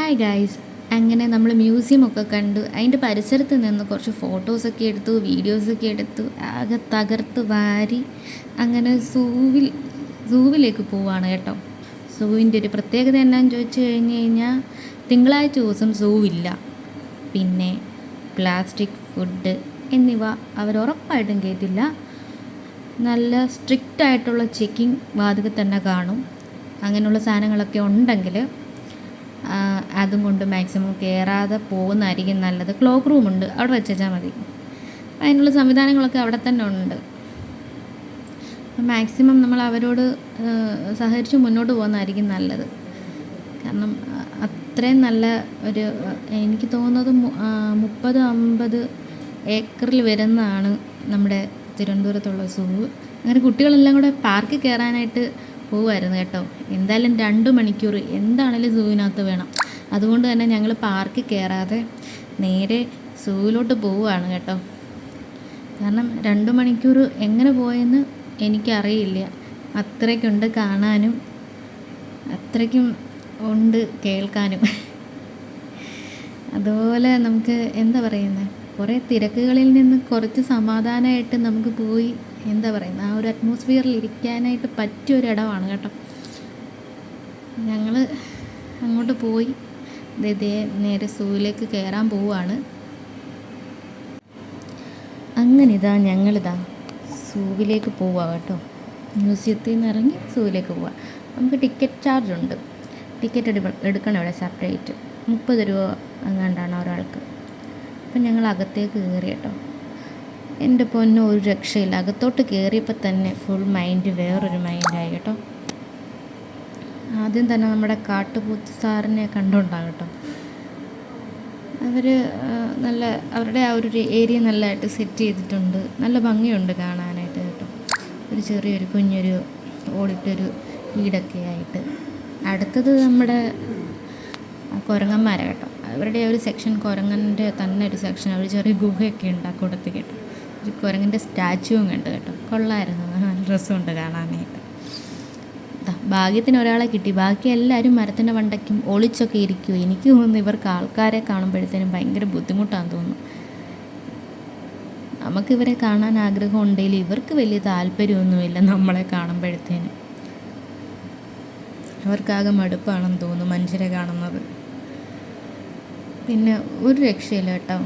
Hi guys. അങ്ങനെ നമ്മൾ മ്യൂസിയമൊക്കെ കണ്ടു, അതിൻ്റെ പരിസരത്ത് നിന്ന് കുറച്ച് ഫോട്ടോസൊക്കെ എടുത്തു, വീഡിയോസൊക്കെ എടുത്തു, ആകെ തകർത്ത് വാരി അങ്ങനെ സൂവിലേക്ക് പോവാണ് കേട്ടോ. സൂവിൻ്റെ ഒരു പ്രത്യേകത എന്നാന്ന് ചോദിച്ചു കഴിഞ്ഞ് കഴിഞ്ഞാൽ തിങ്കളാഴ്ച ദിവസം സൂവില്ല. പിന്നെ പ്ലാസ്റ്റിക് ഫുഡ് എന്നിവ അവർ ഉറപ്പായിട്ടും കേട്ടില്ല. നല്ല സ്ട്രിക്റ്റായിട്ടുള്ള ചെക്കിങ് വാതിൽക്കൽ തന്നെ കാണും. അങ്ങനെയുള്ള സാധനങ്ങളൊക്കെ ഉണ്ടെങ്കിൽ അതും കൊണ്ട് മാക്സിമം കയറാതെ പോകുന്നതായിരിക്കും നല്ലത്. ക്ലോക്ക് റൂമുണ്ട്, അവിടെ വെച്ചാൽ മതി. അതിനുള്ള സംവിധാനങ്ങളൊക്കെ അവിടെ തന്നെ ഉണ്ട്. മാക്സിമം നമ്മൾ അവരോട് സഹകരിച്ച് മുന്നോട്ട് പോകുന്നതായിരിക്കും നല്ലത്. കാരണം അത്രയും നല്ല ഒരു, എനിക്ക് തോന്നുന്നത് 30-50 ഏക്കറിൽ വരുന്നതാണ് നമ്മുടെ തിരുവനന്തപുരത്തുള്ള സൂ. അങ്ങനെ കുട്ടികളെല്ലാം കൂടെ പാർക്കിൽ കയറാനായിട്ട് പോവുമായിരുന്നു കേട്ടോ. എന്തായാലും 2 മണിക്കൂർ എന്താണേലും സൂവിനകത്ത് വേണം. അതുകൊണ്ട് തന്നെ ഞങ്ങൾ പാർക്കിൽ കയറാതെ നേരെ സൂവിലോട്ട് പോവുകയാണ് കേട്ടോ. കാരണം 2 മണിക്കൂർ എങ്ങനെ പോയെന്ന് എനിക്കറിയില്ല. അത്രയ്ക്കുണ്ട് കാണാനും, അത്രയ്ക്കും ഉണ്ട് കേൾക്കാനും. അതുപോലെ നമുക്ക് എന്താ പറയുന്നത്, കുറേ തിരക്കുകളിൽ നിന്ന് കുറച്ച് സമാധാനമായിട്ട് നമുക്ക് പോയി എന്താ പറയുന്നത്, ആ ഒരു അറ്റ്മോസ്ഫിയറിൽ ഇരിക്കാനായിട്ട് പറ്റിയൊരിടമാണ് കേട്ടോ. ഞങ്ങൾ അങ്ങോട്ട് പോയി നേരെ സൂവിലേക്ക് കയറാൻ പോവുകയാണ്. അങ്ങനെ ഞങ്ങളിതാ സൂവിലേക്ക് പോവുക കേട്ടോ. മ്യൂസിയത്തിൽ നിന്ന് ഇറങ്ങി സൂവിലേക്ക് പോവുക. നമുക്ക് ടിക്കറ്റ് ചാർജ് ഉണ്ട്. ടിക്കറ്റ് എടുക്കണം ഇവിടെ സെപ്പറേറ്റ്. 30 രൂപ അങ്ങാണ്ടാണ് ഒരാൾക്ക്. അപ്പം ഞങ്ങൾ അകത്തേക്ക് കയറി കേട്ടോ. എൻ്റെ പൊന്നോ, ഒരു രക്ഷയില്ല. അകത്തോട്ട് കയറിയപ്പോൾ തന്നെ ഫുൾ മൈൻഡ് വേറൊരു മൈൻഡായി കേട്ടോ. ആദ്യം തന്നെ നമ്മുടെ കാട്ടുപോത്ത് സാറിനെ കണ്ടുകൊണ്ടാണ് കേട്ടോ. അവർ നല്ല, അവരുടെ ആ ഒരു ഏരിയ നല്ലതായിട്ട് സെറ്റ് ചെയ്തിട്ടുണ്ട്. നല്ല ഭംഗിയുണ്ട് കാണാനായിട്ട് കേട്ടോ. ഒരു ചെറിയൊരു കുഞ്ഞൊരു ഓടിട്ടൊരു വീടൊക്കെ ആയിട്ട്. അടുത്തത് നമ്മുടെ കുരങ്ങന്മാരാണ് കേട്ടോ. അവരുടെ ഒരു സെക്ഷൻ, കുരങ്ങൻ്റെ തന്നെ ഒരു സെക്ഷൻ. അവർ ചെറിയ ഗുഹയൊക്കെ ഉണ്ട് ആ കൂട്ടത്തിൽ കേട്ടോ. ഒരു കുരങ്ങൻ്റെ സ്റ്റാച്ചുവും കണ്ട് കേട്ടോ. കൊള്ളായിരുന്നു, നല്ല രസമുണ്ട് കാണാനായിട്ട്. ഭാഗ്യത്തിന് ഒരാളെ കിട്ടി. ബാക്കി എല്ലാവരും മരത്തിൻ്റെ മണ്ടയ്ക്കും ഒളിച്ചൊക്കെ ഇരിക്കുമോ. എനിക്ക് തോന്നുന്നു ഇവർക്ക് ആൾക്കാരെ കാണുമ്പോഴത്തേനും ഭയങ്കര ബുദ്ധിമുട്ടാണെന്ന് തോന്നുന്നു. നമുക്കിവരെ കാണാൻ ആഗ്രഹം ഉണ്ടെങ്കിലും ഇവർക്ക് വലിയ താല്പര്യമൊന്നുമില്ല നമ്മളെ കാണുമ്പോഴത്തേനും. അവർക്കാകെ മടുപ്പാണെന്ന് തോന്നുന്നു മനുഷ്യരെ കാണുന്നത്. പിന്നെ ഒരു രക്ഷയില്ല കേട്ടോ.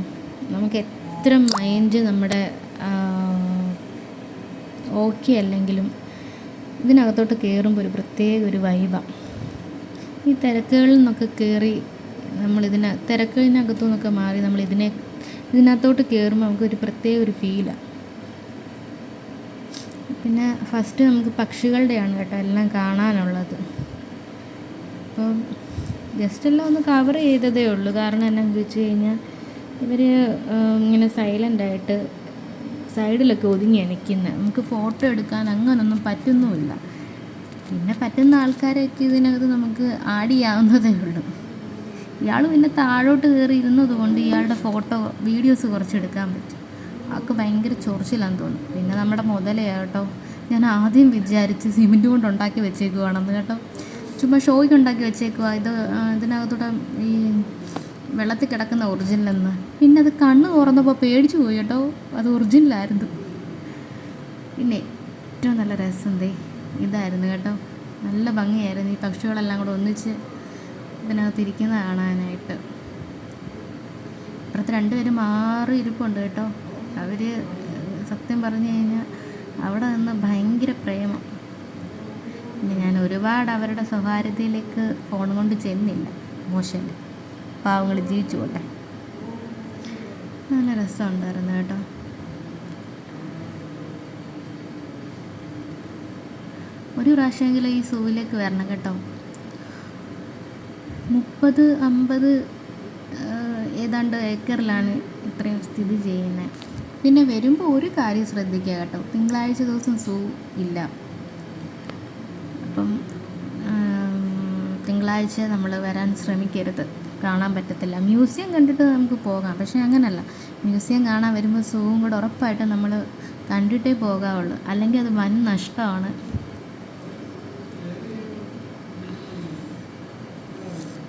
നമുക്ക് എത്ര മൈൻഡ് നമ്മുടെ ഓക്കെ അല്ലെങ്കിലും ഇതിനകത്തോട്ട് കയറുമ്പോൾ ഒരു പ്രത്യേക ഒരു വൈബാണ്. ഈ തിരക്കുകളിൽ നിന്നൊക്കെ കയറി തിരക്കുകളിനകത്തു നിന്നൊക്കെ മാറി നമ്മൾ ഇതിനകത്തോട്ട് കയറുമ്പോൾ നമുക്കൊരു പ്രത്യേക ഒരു ഫീലാണ്. പിന്നെ ഫസ്റ്റ് നമുക്ക് പക്ഷികളുടെയാണ് കേട്ടോ എല്ലാം കാണാനുള്ളത്. അപ്പം ജസ്റ്റ് എല്ലാം ഒന്ന് കവർ ചെയ്തതേ ഉള്ളൂ. കാരണം എന്നാന്ന് ചോദിച്ചു കഴിഞ്ഞാൽ ഇവർ ഇങ്ങനെ സൈലൻ്റായിട്ട് സൈഡിലൊക്കെ ഒതുങ്ങിയാണ് നിൽക്കുന്നത്. നമുക്ക് ഫോട്ടോ എടുക്കാൻ അങ്ങനൊന്നും പറ്റുന്നുമില്ല. പിന്നെ പറ്റുന്ന ആൾക്കാരൊക്കെ ഇതിനകത്ത് നമുക്ക് ആഡ് ചെയ്യാവുന്നതേ ഉള്ളൂ. ഇയാൾ പിന്നെ താഴോട്ട് കയറി ഇരുന്നത് കൊണ്ട് ഇയാളുടെ ഫോട്ടോ വീഡിയോസ് കുറച്ചെടുക്കാൻ പറ്റും. ആൾക്ക് ഭയങ്കര ചൊറിച്ചിലാന്ന് തോന്നും. പിന്നെ നമ്മുടെ മുതലയാണ് കേട്ടോ. ഞാൻ ആദ്യം വിചാരിച്ച് സിമെൻറ്റ് കൊണ്ട് ഉണ്ടാക്കി വെച്ചേക്കുവാണെന്ന് കേട്ടോ. ചുമ്മാ ഷോയ്ക്ക് ഉണ്ടാക്കി വെച്ചേക്കുക. ഇതിനകത്തൂടെ ഈ വെള്ളത്തിൽ കിടക്കുന്ന ഒറിജിനലെന്ന്. പിന്നെ അത് കണ്ണ് തുറന്നപ്പോൾ പേടിച്ചു പോയി കേട്ടോ. അത് ഒറിജിനലായിരുന്നു. പിന്നെ ഏറ്റവും നല്ല രസം ഇതായിരുന്നു കേട്ടോ. നല്ല ഭംഗിയായിരുന്നു ഈ പക്ഷികളെല്ലാം കൂടെ ഒന്നിച്ച് ഇതിനകത്തിരിക്കുന്ന കാണാനായിട്ട്. ഇപ്പുറത്ത് 2 പേര് മാറി ഇരിപ്പുണ്ട് കേട്ടോ. അവർ സത്യം പറഞ്ഞു കഴിഞ്ഞാൽ അവിടെ നിന്ന് ഭയങ്കര പ്രേമം. പിന്നെ ഞാൻ ഒരുപാട് അവരുടെ സ്വകാര്യതയിലേക്ക് ഫോൺ കൊണ്ട് ചെന്നില്ല. മോശമല്ലേ, പാവങ്ങൾ ജീവിച്ചു പോട്ടെ. നല്ല രസമുണ്ടായിരുന്നു കേട്ടോ. ഒരു പ്രാവശ്യമെങ്കിലും ഈ സൂവിലേക്ക് വരണം കേട്ടോ. 30-50 ഏതാണ്ട് ഏക്കറിലാണ് ഇത്രയും സ്ഥിതി ചെയ്യുന്നത്. പിന്നെ വരുമ്പോൾ ഒരു കാര്യം ശ്രദ്ധിക്കുക കേട്ടോ. തിങ്കളാഴ്ച ദിവസം സൂ ഇല്ല. അപ്പം തിങ്കളാഴ്ച നമ്മൾ വരാൻ ശ്രമിക്കരുത്. കാണാൻ പറ്റത്തില്ല. മ്യൂസിയം കണ്ടിട്ട് നമുക്ക് പോകാം. പക്ഷേ അങ്ങനല്ല. മ്യൂസിയം കാണാൻ വരുമ്പോൾ സൂവും കൂടെ ഉറപ്പായിട്ട് നമ്മൾ കണ്ടിട്ടേ പോകാവുള്ളൂ. അല്ലെങ്കിൽ അത് വൻ നഷ്ടമാണ്.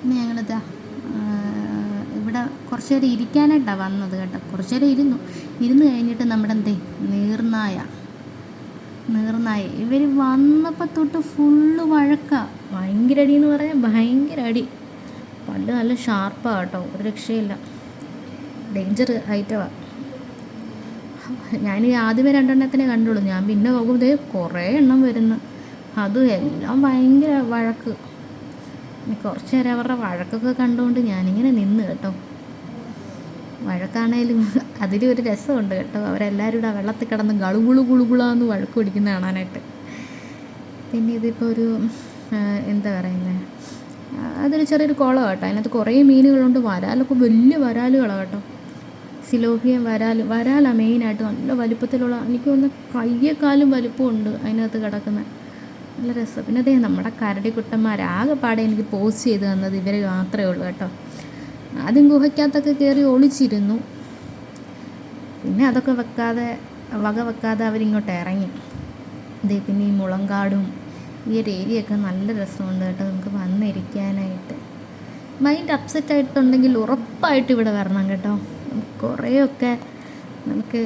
പിന്നെ ഞങ്ങളിതാ ഇവിടെ കുറച്ച് നേരം ഇരിക്കാനായിട്ടാണ് വന്നത് കേട്ടോ. കുറച്ച് നേരം ഇരുന്ന് കഴിഞ്ഞിട്ട് നമ്മുടെ നീർനായ ഇവർ വന്നപ്പോൾ തൊട്ട് ഫുള്ള് വഴക്കാണ്. ഭയങ്കര അടി എന്ന് പറയാൻ ഭയങ്കര അടി. പല്ല് നല്ല ഷാർപ്പാണ് കേട്ടോ, ഒരു രക്ഷയില്ല. ഡേഞ്ചർ ഐറ്റമാണ്. ഞാൻ ആദ്യമേ 2 എണ്ണത്തിനെ കണ്ടുള്ളൂ. ഞാൻ പിന്നെ നോക്കുമ്പോൾ കുറേ എണ്ണം വരുന്നു. അതും എല്ലാം ഭയങ്കര വഴക്ക്. കുറച്ച് നേരം അവരുടെ വഴക്കൊക്കെ കണ്ടുകൊണ്ട് ഞാനിങ്ങനെ നിന്ന് കേട്ടോ. വഴക്കാണേലും അതിലൊരു രസമുണ്ട് കേട്ടോ. അവരെല്ലാവരും കൂടെ വെള്ളത്തിൽ കിടന്ന് ഗളുകുളാന്ന് വഴക്ക് പിടിക്കുന്ന കാണാനായിട്ട്. പിന്നെ ഇതിപ്പോൾ ഒരു എന്താ പറയുന്നത്, അതൊരു ചെറിയൊരു കുളം കേട്ടോ. അതിനകത്ത് കുറേ മീനുകളുണ്ട്. വരാലൊക്കെ വലിയ വരാലുകളാണ് കേട്ടോ. സിലോപ്പിയൻ വരാലാണ് മെയിനായിട്ട്. നല്ല വലിപ്പത്തിലുള്ള, എനിക്ക് തോന്നുന്നു കയ്യേക്കാലും വലിപ്പമുണ്ട് അതിനകത്ത് കിടക്കുന്ന. നല്ല രസം. പിന്നെ നമ്മുടെ കരടിക്കുട്ടന്മാരാകെപ്പാടെ എനിക്ക് പോസ്റ്റ് ചെയ്ത് തന്നത് ഇവർ മാത്രമേ ഉള്ളൂ കേട്ടോ. ആദ്യം ഗുഹയ്ക്കകത്തൊക്കെ കയറി ഒളിച്ചിരുന്നു. പിന്നെ അതൊക്കെ വക വെക്കാതെ അവരിങ്ങോട്ട് ഇറങ്ങി. പിന്നെ ഈ മുളങ്കാടും ഈ ഒരു ഏരിയയൊക്കെ നല്ല രസമുണ്ട് കേട്ടോ നമുക്ക് വന്നിരിക്കാനായിട്ട്. മൈൻഡ് അപ്സെറ്റ് ആയിട്ടുണ്ടെങ്കിൽ ഉറപ്പായിട്ട് ഇവിടെ വരണം കേട്ടോ. കുറേയൊക്കെ നമുക്ക്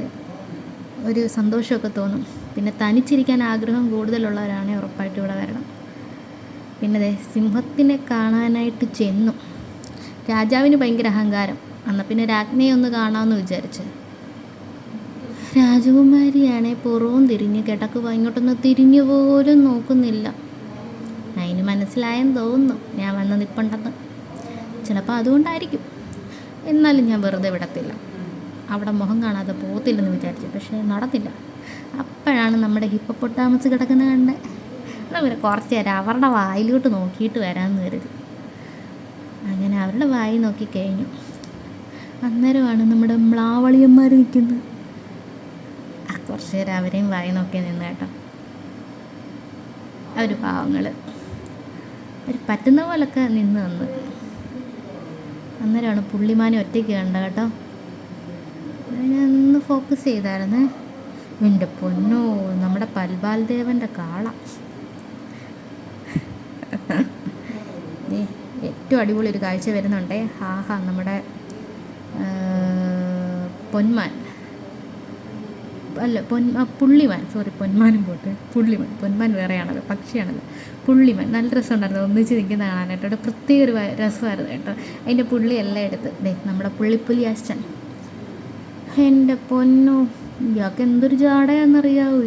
ഒരു സന്തോഷമൊക്കെ തോന്നും. പിന്നെ തനിച്ചിരിക്കാൻ ആഗ്രഹം കൂടുതലുള്ളവരാണെങ്കിൽ ഉറപ്പായിട്ട് ഇവിടെ വരണം. പിന്നെ സിംഹത്തിനെ കാണാനായിട്ട് ചെന്നു. രാജാവിന് ഭയങ്കര അഹങ്കാരം. എന്നാൽ പിന്നെ രാജ്ഞിയെ ഒന്ന് കാണാമെന്ന് വിചാരിച്ച്. രാജകുമാരിയാണെ പുറവും തിരിഞ്ഞ് കിടക്കുക, ഇങ്ങോട്ടൊന്ന് തിരിഞ്ഞു പോലും നോക്കുന്നില്ല. അതിന് മനസ്സിലായെന്ന് തോന്നുന്നു ഞാൻ വന്ന് നിൽപ്പുണ്ടെന്ന്. ചിലപ്പോൾ അതുകൊണ്ടായിരിക്കും. എന്നാലും ഞാൻ വെറുതെ വിടത്തില്ല. അവിടെ മുഖം കാണാതെ പോകത്തില്ലെന്ന് വിചാരിച്ചു. പക്ഷേ നടന്നില്ല. അപ്പോഴാണ് നമ്മുടെ ഹിപ്പോപ്പൊട്ടാമസ് കിടക്കുന്നത് കണ്ടത്. എന്നാൽ കുറച്ച് നേരം അവരുടെ വായിലോട്ട് നോക്കിയിട്ട് വരാമെന്ന് കരുതി. അങ്ങനെ അവരുടെ വായി നോക്കിക്കഴിഞ്ഞു. അന്നേരമാണ് നമ്മുടെ മ്ലാവളിയന്മാർ നിൽക്കുന്നത്. കുറച്ച് നേരം അവരെയും വായി നോക്കി നിന്ന് കേട്ടോ. അവർ പാവങ്ങൾ, അവർ പറ്റുന്ന പോലൊക്കെ നിന്ന്. അന്നേരമാണ് പുള്ളിമാനെ ഒറ്റയ്ക്ക് കണ്ട കേട്ടോ. ഞാനൊന്ന് ഫോക്കസ് ചെയ്തായിരുന്നേ. എൻ്റെ പൊന്നോ, നമ്മുടെ പൽവാൽദേവൻ്റെ കാള. ഏറ്റവും അടിപൊളി ഒരു കാഴ്ച വരുന്നുണ്ടേ. നമ്മുടെ പൊന്മാൻ അല്ല പുള്ളിമാൻ, സോറി, പൊന്മാനും പോട്ടെ, പൊന്മാൻ വേറെയാണല്ലോ, പക്ഷിയാണല്ലോ. പുള്ളിമാൻ നല്ല രസമുണ്ടായിരുന്നു ഒന്നിച്ച് നിൽക്കുന്ന കാണാനായിട്ട്. ഒരു പ്രത്യേക ഒരു രസമായിരുന്നു കേട്ടോ. അതിൻ്റെ പുള്ളിയെല്ലാം എടുത്ത് നമ്മുടെ പുള്ളിപ്പുലി അച്ഛൻ. എൻ്റെ പൊന്നോ, ഇയാൾക്ക് എന്തൊരു ജാടയാണെന്നറിയാവൂ.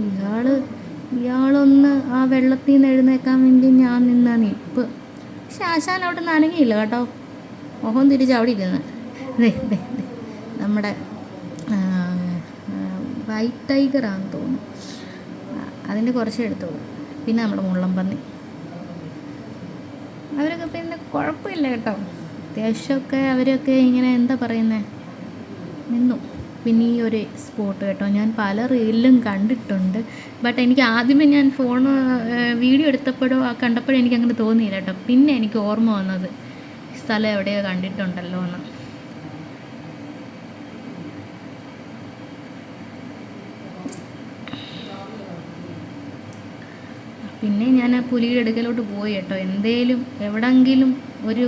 ഇയാളൊന്ന് ആ വെള്ളത്തിൽ നിന്ന് എഴുന്നേക്കാൻ വേണ്ടി ഞാൻ നിന്ന നിൽപ്പ്. പക്ഷെ ആശാൻ അവിടെ നിന്ന് അനങ്ങിയില്ല കേട്ടോ. മുഖം തിരിച്ച് അവിടെ ഇരുന്ന്. നമ്മുടെ വൈറ്റ് ടൈഗറാണെന്ന് തോന്നുന്നു. അതിൻ്റെ കുറച്ച് എടുത്തോളൂ. പിന്നെ നമ്മുടെ മുള്ളൻപന്നി, അവരൊക്കെ പിന്നെ കുഴപ്പമില്ല കേട്ടോ. അത്യാവശ്യമൊക്കെ അവരൊക്കെ ഇങ്ങനെ എന്താ പറയുന്നത്, നിന്നു. പിന്നെ ഈ ഒരു സ്പോട്ട് കേട്ടോ ഞാൻ പല റീലിലും കണ്ടിട്ടുണ്ട്. ബട്ട് എനിക്ക് ആദ്യമേ ഞാൻ വീഡിയോ എടുത്തപ്പോഴോ കണ്ടപ്പോഴോ എനിക്ക് അങ്ങനെ തോന്നിയില്ല കേട്ടോ. പിന്നെ എനിക്ക് ഓർമ്മ വന്നത് സ്ഥലം എവിടെയോ കണ്ടിട്ടുണ്ടല്ലോ എന്ന്. പിന്നെ ഞാൻ ആ പുലിയുടെ അടുക്കലോട്ട് പോയി കേട്ടോ. എവിടെങ്കിലും ഒരു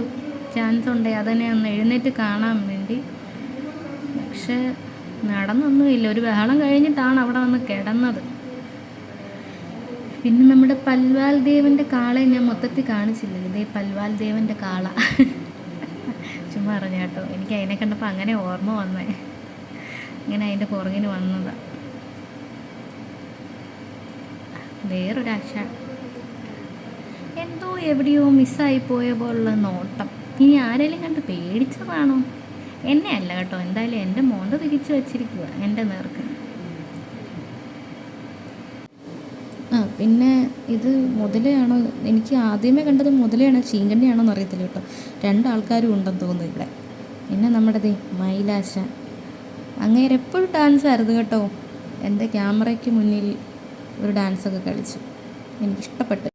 ചാൻസ് ഉണ്ടെങ്കിൽ അതന്നെ ഒന്ന് എഴുന്നേറ്റ് കാണാൻ വേണ്ടി. പക്ഷേ നടന്നൊന്നുമില്ല. ഒരു ബഹളം കഴിഞ്ഞിട്ടാണ് അവിടെ വന്ന് കിടന്നത്. പിന്നെ നമ്മുടെ പൽവാൽദേവൻ്റെ കാളയെ ഞാൻ മൊത്തത്തിൽ കാണിച്ചില്ല. പൽവാൽദേവൻ്റെ കാള ചുമ്മാ അറിഞ്ഞ കേട്ടോ. എനിക്ക് അതിനെ കണ്ടപ്പോൾ അങ്ങനെ ഓർമ്മ വന്നേ. ഇങ്ങനെ അതിൻ്റെ പുറകിന് വന്നതാണ്. വേറൊരാശ എന്തോ എവിടെയോ മിസ്സായി പോയ പോലുള്ള നോട്ടം. ഇനി ആരെങ്കിലും കണ്ട് പേടിച്ചതാണോ? എന്നെ അല്ല കേട്ടോ. എന്തായാലും എൻ്റെ മോന്ത തിരിച്ചു വച്ചിരിക്കുക എൻ്റെ നേർക്ക്. പിന്നെ ഇത് മുതലയാണോ, എനിക്ക് ആദ്യമേ കണ്ടത് മുതലയാണോ ചീങ്കണ്ണിയാണോ എന്ന് അറിയത്തില്ല കേട്ടോ. 2 ആൾക്കാരും ഉണ്ടെന്ന് തോന്നുന്നു ഇവിടെ. പിന്നെ നമ്മുടെ മയിലാശ, അങ്ങേരെപ്പോഴും ഡാൻസായിരുന്നു കേട്ടോ. എൻ്റെ ക്യാമറയ്ക്ക് മുന്നിൽ ഒരു ഡാൻസൊക്കെ കളിച്ചു. എനിക്കിഷ്ടപ്പെട്ടു.